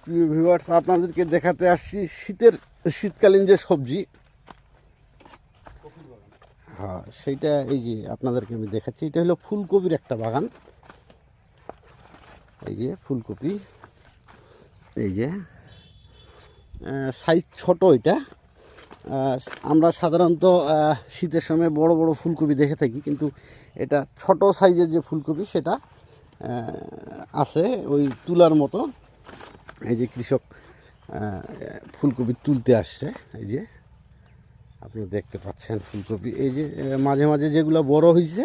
প্রিয় ভিউয়ার্স, আপনাদেরকে দেখাতে আসছি শীতকালীন যে সবজি। হ্যাঁ, সেইটা এই যে আপনাদেরকে আমি দেখাচ্ছি। এটা হলো ফুলকপির একটা বাগান। এই যে ফুলকপি, এই যে সাইজ ছোট। এটা আমরা সাধারণত শীতের সময় বড় বড় ফুলকপি দেখে থাকি, কিন্তু এটা ছোট সাইজের যে ফুলকপি সেটা আছে ওই তুলার মতো। এই যে কৃষক ফুলকপি তুলতে আসছে। এই যে আপনারা দেখতে পাচ্ছেন ফুলকপি। এই যে মাঝে মাঝে যেগুলো বড় হয়েছে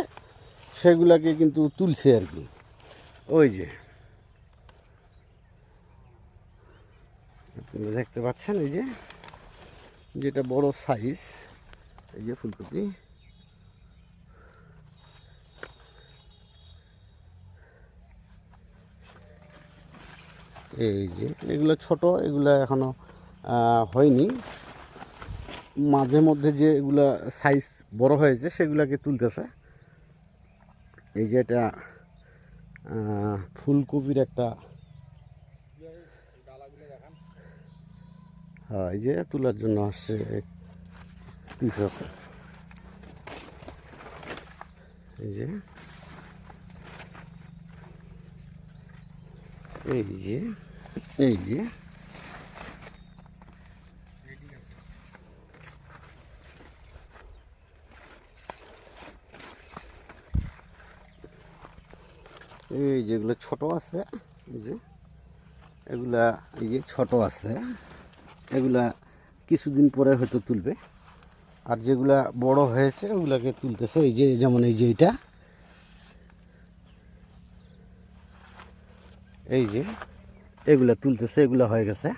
সেগুলাকে কিন্তু তুলছে আর কি। ওই যে আপনারা দেখতে পাচ্ছেন, এই যে যেটা বড় সাইজ, এই যে ফুলকপি। এই যে এগুলো ছোট, এগুলো এখনো হয়নি। মাঝে মধ্যে যে এগুলা সাইজ বড় হয়েছে সেগুলাকে তুলতেছে। এই যে এটা ফুলকপির একটা, হ্যাঁ, এই যে তোলার জন্য আসছে কৃষক। এই যে এই যে এই যে এই যেগুলো ছোট আছে, এই যে এগুলা, এই যে ছোট আছে, এগুলা কিছুদিন পরে হয়তো তুলবে। আর যেগুলা বড় হয়েছে ওগুলাকে তুলতেছে। এই যে যেমন এই যে এইটা, এই যে এগুলা তুলতেছে, এগুলা হয়ে গেছে।